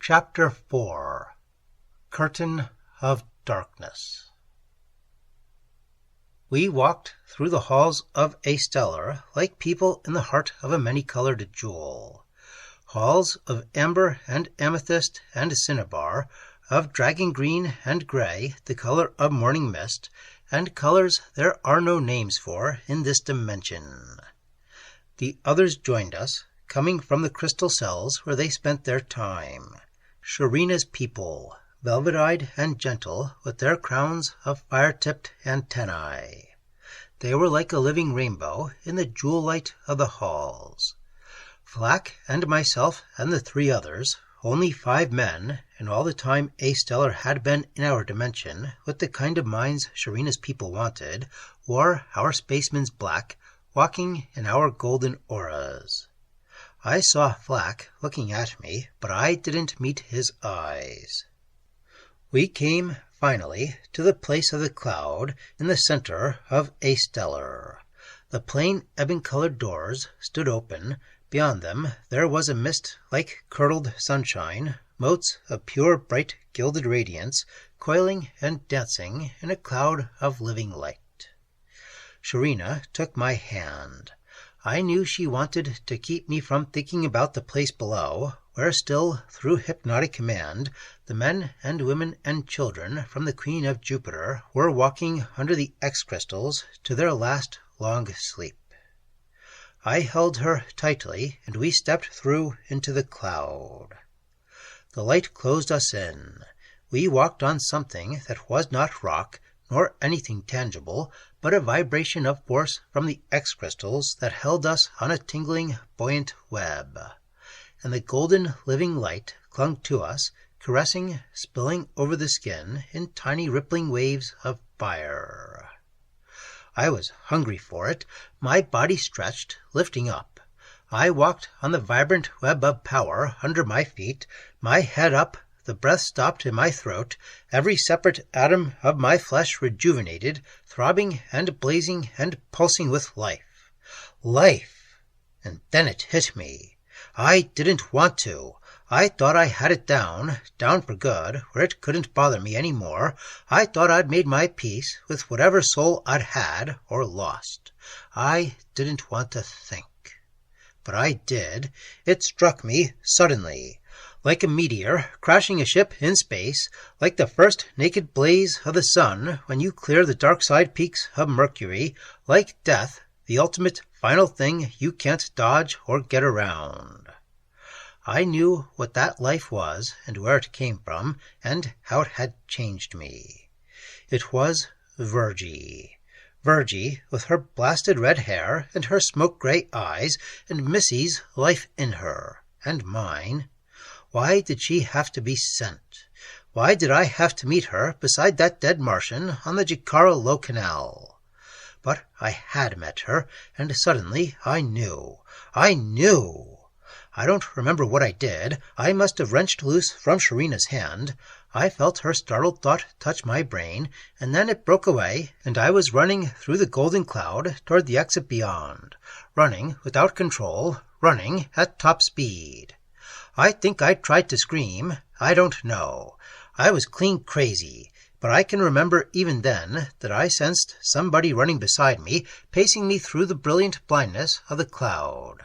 Chapter 4 Curtain of Darkness. We walked through the halls of Astellar like people in the heart of a many-colored jewel. Halls of amber and amethyst and cinnabar, of dragon green and gray, the color of morning mist, and colors there are no names for in this dimension. The others joined us, coming from the crystal cells where they spent their time. Sharina's people, velvet-eyed and gentle, with their crowns of fire-tipped antennae. They were like a living rainbow in the jewel light of the halls. Flack and myself and the three others, only 5 men, and all the time Astellar had been in our dimension, with the kind of minds Sharina's people wanted, wore our spacemen's black, walking in our golden auras. I saw Flack looking at me, but I didn't meet his eyes. We came, finally, to the place of the cloud in the center of Astellar. The plain ebon-colored doors stood open. Beyond them there was a mist like curdled sunshine, motes of pure bright gilded radiance, coiling and dancing in a cloud of living light. Sharina took my hand. I knew she wanted to keep me from thinking about the place below, where still, through hypnotic command, the men and women and children from the Queen of Jupiter were walking under the X-crystals to their last long sleep. I held her tightly, and we stepped through into the cloud. The light closed us in. We walked on something that was not rock, nor anything tangible, but a vibration of force from the X-crystals that held us on a tingling, buoyant web. And the golden living light clung to us, caressing, spilling over the skin in tiny rippling waves of fire. I was hungry for it. My body stretched, lifting up. I walked on the vibrant web of power under my feet, my head up. The breath stopped in my throat, every separate atom of my flesh rejuvenated, throbbing and blazing and pulsing with life. Life! And then it hit me. I didn't want to. I thought I had it down for good, where it couldn't bother me any more. I thought I'd made my peace with whatever soul I'd had or lost. I didn't want to think. But I did. It struck me suddenly. Like a meteor crashing a ship in space, like the first naked blaze of the sun when you clear the dark side peaks of Mercury, like death, the ultimate final thing you can't dodge or get around. I knew what that life was and where it came from and how it had changed me. It was Virgie. Virgie, with her blasted red hair and her smoke-gray eyes and Missy's life in her, and mine. Why did she have to be sent? Why did I have to meet her beside that dead Martian on the Low-Canal? But I had met her, and suddenly I knew. I knew! I don't remember what I did. I must have wrenched loose from Sharina's hand. I felt her startled thought touch my brain, and then it broke away, and I was running through the golden cloud toward the exit beyond. Running without control, running at top speed. I think I tried to scream. I don't know. I was clean crazy, but I can remember even then that I sensed somebody running beside me, pacing me through the brilliant blindness of the cloud.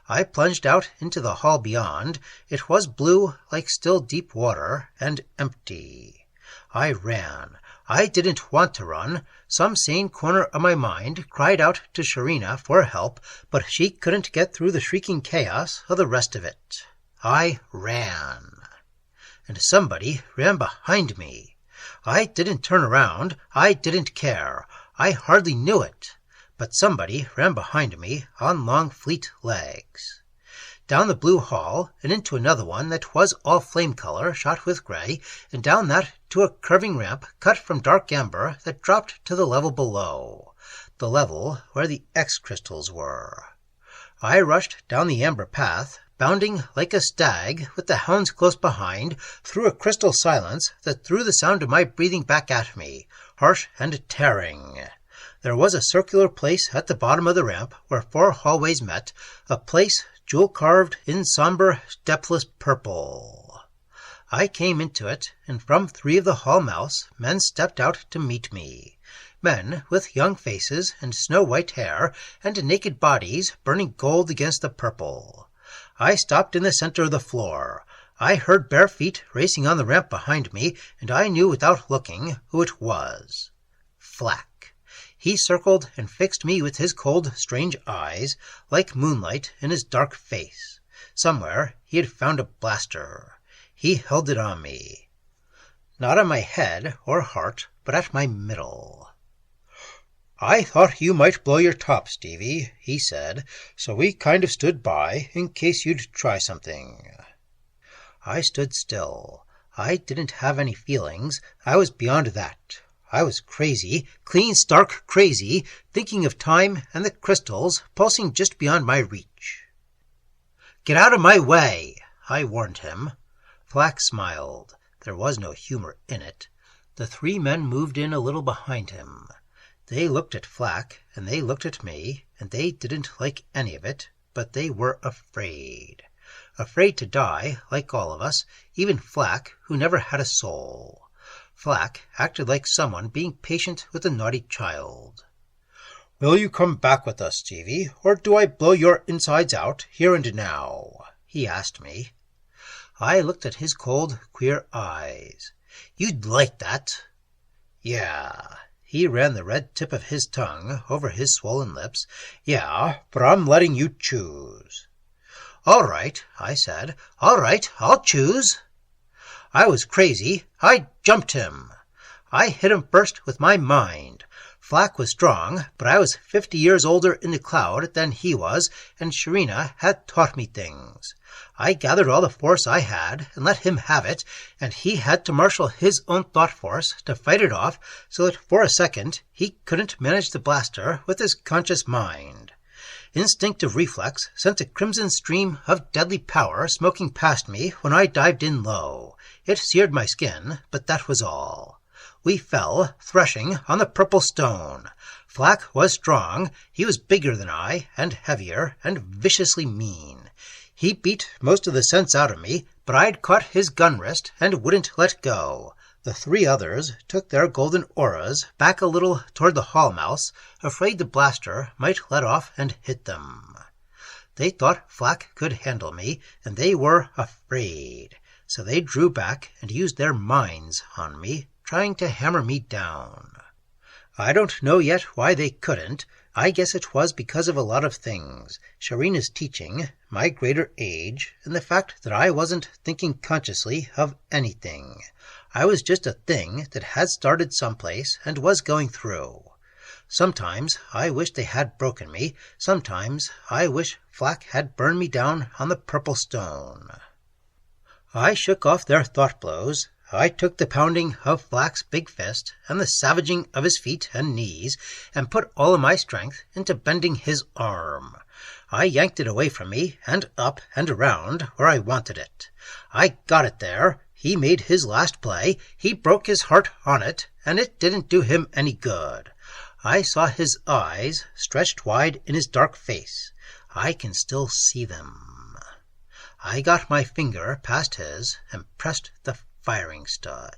I plunged out into the hall beyond. It was blue like still deep water, and empty. I ran. I didn't want to run. Some sane corner of my mind cried out to Sharina for help, but she couldn't get through the shrieking chaos of the rest of it. I ran. And somebody ran behind me. I didn't turn around. I didn't care. I hardly knew it. But somebody ran behind me on long, fleet legs. Down the blue hall, and into another one that was all flame color, shot with gray, and down that to a curving ramp cut from dark amber that dropped to the level below, the level where the X-crystals were. I rushed down the amber path, bounding like a stag, with the hounds close behind, through a crystal silence that threw the sound of my breathing back at me, harsh and tearing. There was a circular place at the bottom of the ramp where 4 hallways met, a place jewel-carved in somber, depthless purple. I came into it, and from 3 of the hall mouths men stepped out to meet me. Men with young faces and snow-white hair and naked bodies burning gold against the purple. I stopped in the center of the floor. I heard bare feet racing on the ramp behind me, and I knew without looking who it was. Flack. He circled and fixed me with his cold, strange eyes, like moonlight in his dark face. Somewhere he had found a blaster. He held it on me. Not on my head or heart, but at my middle. "I thought you might blow your top, Stevie," he said, "so we kind of stood by in case you'd try something." I stood still. I didn't have any feelings. I was beyond that. I was crazy, clean stark crazy, thinking of time and the crystals pulsing just beyond my reach. "Get out of my way," I warned him. Flack smiled. There was no humor in it. The 3 men moved in a little behind him. They looked at Flack, and they looked at me, and they didn't like any of it, but they were afraid. Afraid to die, like all of us, even Flack, who never had a soul. Flack acted like someone being patient with a naughty child. "Will you come back with us, Stevie, or do I blow your insides out, here and now?" he asked me. I looked at his cold, queer eyes. "You'd like that." "Yeah." He ran the red tip of his tongue over his swollen lips. "Yeah, but I'm letting you choose." "All right," I said. "All right, I'll choose." I was crazy. I jumped him. I hit him first with my mind. Flack was strong, but I was 50 years older in the cloud than he was, and Sharina had taught me things. I gathered all the force I had and let him have it, and he had to marshal his own thought force to fight it off so that for a second he couldn't manage the blaster with his conscious mind. Instinctive reflex sent a crimson stream of deadly power smoking past me when I dived in low. It seared my skin, but that was all. We fell, threshing on the purple stone. Flack was strong. He was bigger than I, and heavier, and viciously mean. He beat most of the sense out of me, but I'd caught his gun wrist and wouldn't let go. The 3 others took their golden auras back a little toward the hall mouths, afraid the blaster might let off and hit them. They thought Flack could handle me, and they were afraid. So they drew back and used their minds on me, trying to hammer me down. I don't know yet why they couldn't. I guess it was because of a lot of things. Sharina's teaching, my greater age, and the fact that I wasn't thinking consciously of anything. I was just a thing that had started someplace and was going through. Sometimes I wish they had broken me. Sometimes I wish Flack had burned me down on the purple stone. I shook off their thought blows. I took the pounding of Flack's big fist and the savaging of his feet and knees and put all of my strength into bending his arm. I yanked it away from me and up and around where I wanted it. I got it there. He made his last play. He broke his heart on it, and it didn't do him any good. I saw his eyes stretched wide in his dark face. I can still see them. I got my finger past his and pressed the firing stud.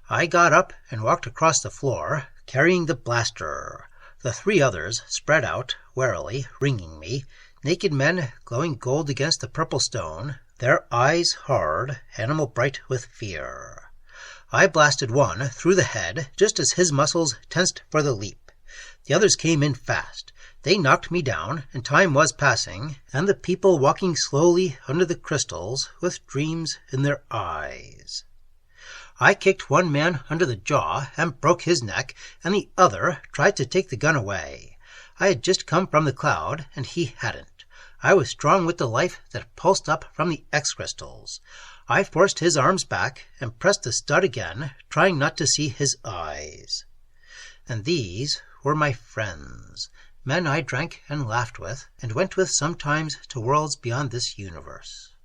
I got up and walked across the floor, carrying the blaster. The 3 others spread out, warily, ringing me, naked men glowing gold against the purple stone, their eyes hard, animal bright with fear. I blasted one through the head just as his muscles tensed for the leap. The others came in fast. They knocked me down, and time was passing, and the people walking slowly under the crystals with dreams in their eyes. I kicked one man under the jaw and broke his neck, and the other tried to take the gun away. I had just come from the cloud, and he hadn't. I was strong with the life that pulsed up from the X-crystals. I forced his arms back and pressed the stud again, trying not to see his eyes. And these were my friends. Men I drank and laughed with, and went with sometimes to worlds beyond this universe.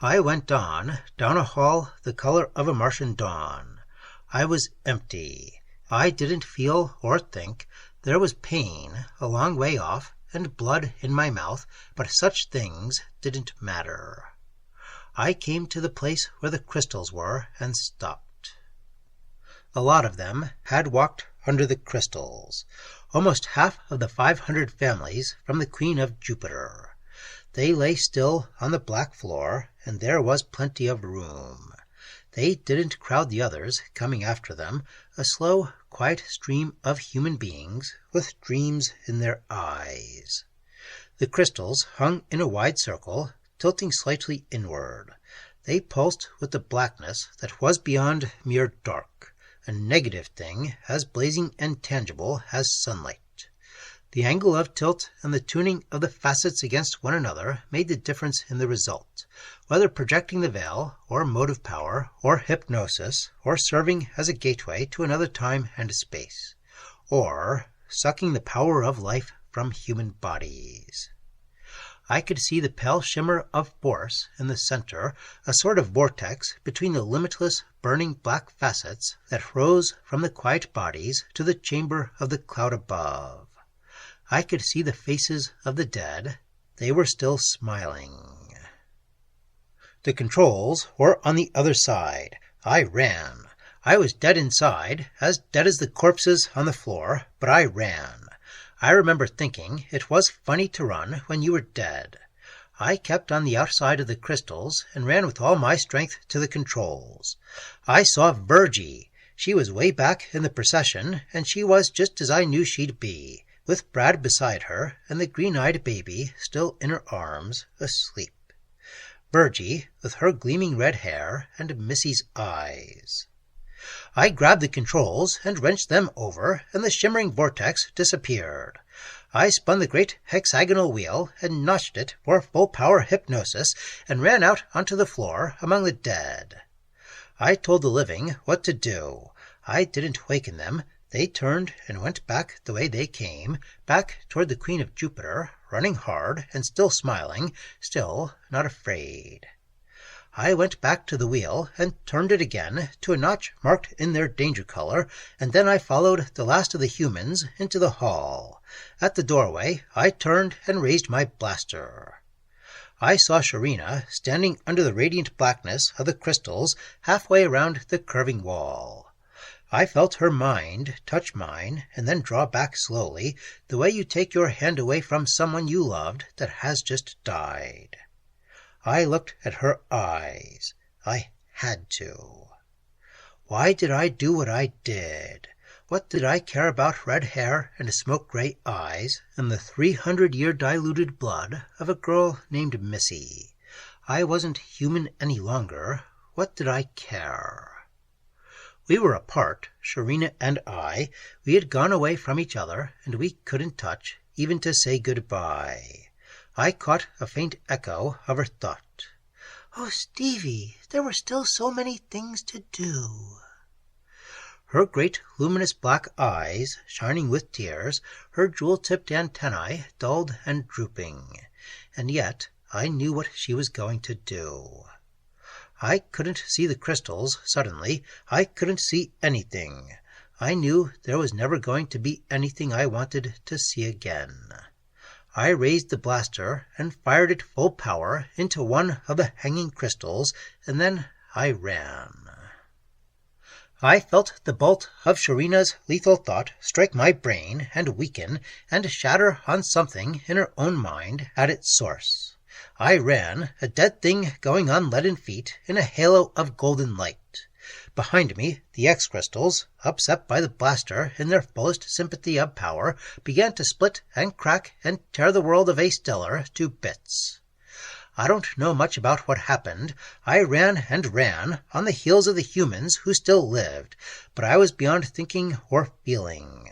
I went on, down a hall the color of a Martian dawn. I was empty. I didn't feel or think. There was pain a long way off, and blood in my mouth, but such things didn't matter. I came to the place where the crystals were and stopped. A lot of them had walked under the crystals, almost half of the 500 families from the Queen of Jupiter. They lay still on the black floor, and there was plenty of room. They didn't crowd the others coming after them, a slow, quiet stream of human beings with dreams in their eyes. The crystals hung in a wide circle, tilting slightly inward. They pulsed with the blackness that was beyond mere dark, a negative thing as blazing and tangible as sunlight. The angle of tilt and the tuning of the facets against one another made the difference in the result, whether projecting the veil, or motive power, or hypnosis, or serving as a gateway to another time and space, or sucking the power of life from human bodies. I could see the pale shimmer of force in the center, a sort of vortex between the limitless, burning black facets that rose from the quiet bodies to the chamber of the cloud above. I could see the faces of the dead. They were still smiling. The controls were on the other side. I ran. I was dead inside, as dead as the corpses on the floor, but I ran. I remember thinking it was funny to run when you were dead. I kept on the outside of the crystals and ran with all my strength to the controls. I saw Virgie. She was way back in the procession, and she was just as I knew she'd be, with Brad beside her and the green-eyed baby still in her arms, asleep. Virgie, with her gleaming red hair and Missy's eyes. I grabbed the controls and wrenched them over, and the shimmering vortex disappeared. I spun the great hexagonal wheel and notched it for full-power hypnosis and ran out onto the floor among the dead. I told the living what to do. I didn't waken them. They turned and went back the way they came, back toward the Queen of Jupiter, running hard and still smiling, still not afraid. I went back to the wheel and turned it again to a notch marked in their danger color, and then I followed the last of the humans into the hall. At the doorway, I turned and raised my blaster. I saw Sharina standing under the radiant blackness of the crystals halfway around the curving wall. I felt her mind touch mine and then draw back slowly, the way you take your hand away from someone you loved that has just died. I looked at her eyes. I had to. Why did I do what I did? What did I care about red hair and smoke-gray eyes and the 300-year diluted blood of a girl named Missy? I wasn't human any longer. What did I care? We were apart, Sharina and I. We had gone away from each other, and we couldn't touch, even to say goodbye. I caught a faint echo of her thought. "Oh, Stevie, there were still so many things to do." Her great luminous black eyes shining with tears, her jewel-tipped antennae dulled and drooping. And yet I knew what she was going to do. I couldn't see the crystals suddenly. I couldn't see anything. I knew there was never going to be anything I wanted to see again. I raised the blaster and fired it full power into one of the hanging crystals, and then I ran. I felt the bolt of Sharina's lethal thought strike my brain and weaken and shatter on something in her own mind at its source. I ran, a dead thing going on leaden feet in a halo of golden light. Behind me, the X-crystals, upset by the blaster in their fullest sympathy of power, began to split and crack and tear the world of Astellar to bits. I don't know much about what happened. I ran and ran on the heels of the humans who still lived, but I was beyond thinking or feeling.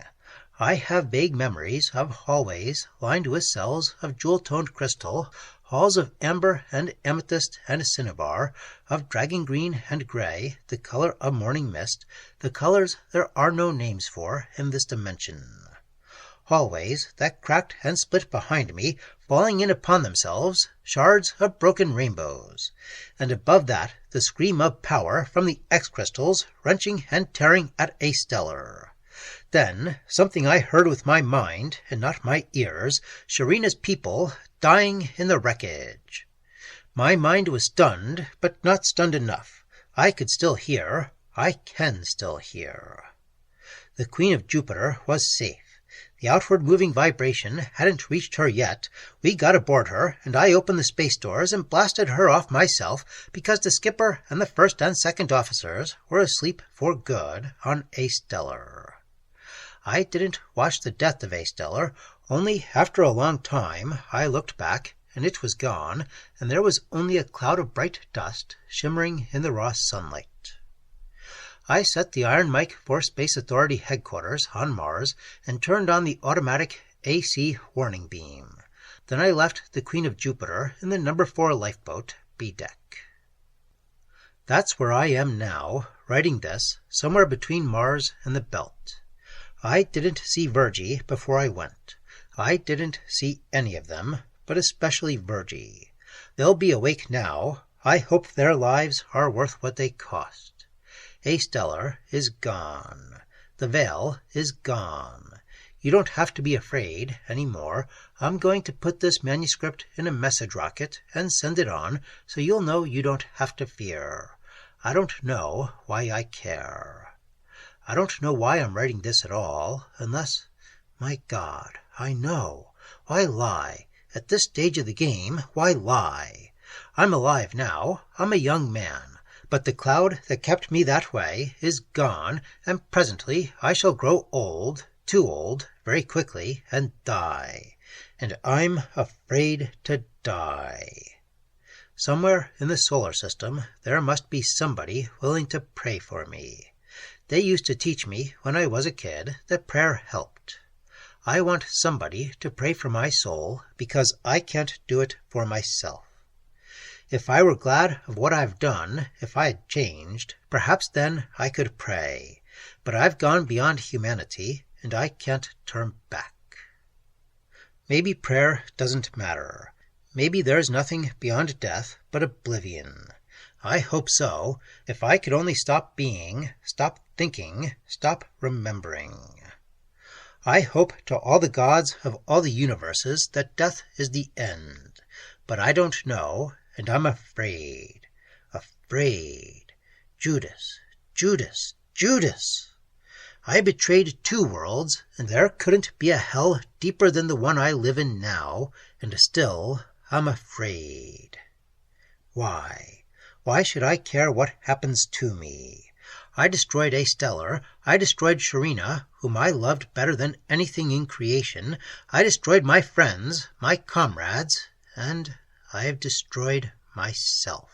I have vague memories of hallways lined with cells of jewel-toned crystal, halls of amber and amethyst and cinnabar, of dragon green and gray, the color of morning mist, the colors there are no names for in this dimension. Hallways that cracked and split behind me, falling in upon themselves, shards of broken rainbows. And above that, the scream of power from the X-crystals, wrenching and tearing at Astellar. Then, something I heard with my mind, and not my ears, Sharina's people dying in the wreckage. My mind was stunned, but not stunned enough. I could still hear. I can still hear. The Queen of Jupiter was safe. The outward-moving vibration hadn't reached her yet. We got aboard her, and I opened the space doors and blasted her off myself because the skipper and the first and second officers were asleep for good on Astellar. I didn't watch the death of Astellar. Only after a long time I looked back, and it was gone, and there was only a cloud of bright dust shimmering in the raw sunlight. I set the iron mic for Space Authority headquarters on Mars and turned on the automatic AC warning beam. Then I left the Queen of Jupiter in the number 4 lifeboat, B-deck. That's where I am now, writing this, somewhere between Mars and the Belt. I didn't see Virgie before I went. I didn't see any of them, but especially Virgie. They'll be awake now. I hope their lives are worth what they cost. Astellar is gone. The veil is gone. You don't have to be afraid anymore. I'm going to put this manuscript in a message rocket and send it on so you'll know you don't have to fear. I don't know why I care. I don't know why I'm writing this at all, unless, my God, I know. Why lie? At this stage of the game, why lie? I'm alive now. I'm a young man. But the cloud that kept me that way is gone, and presently I shall grow old, too old, very quickly, and die. And I'm afraid to die. Somewhere in the solar system there must be somebody willing to pray for me. They used to teach me when I was a kid that prayer helped. I want somebody to pray for my soul because I can't do it for myself. If I were glad of what I've done, if I had changed, perhaps then I could pray. But I've gone beyond humanity, and I can't turn back. Maybe prayer doesn't matter. Maybe there's nothing beyond death but oblivion. I hope so. If I could only stop being, stop thinking, stop remembering. I hope to all the gods of all the universes that death is the end. But I don't know. And I'm afraid. Afraid. Judas. Judas. Judas. I betrayed 2 worlds, and there couldn't be a hell deeper than the one I live in now, and still I'm afraid. Why? Why should I care what happens to me? I destroyed Astellar. I destroyed Sharina, whom I loved better than anything in creation. I destroyed my friends, my comrades, and I have destroyed myself.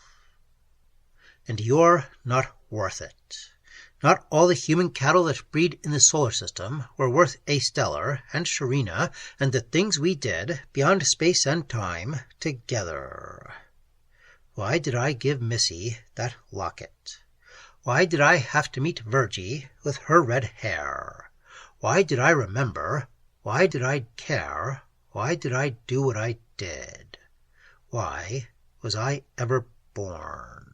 And you're not worth it. Not all the human cattle that breed in the solar system were worth Astellar and Sharina and the things we did beyond space and time together. Why did I give Missy that locket? Why did I have to meet Virgie with her red hair? Why did I remember? Why did I care? Why did I do what I did? Why was I ever born?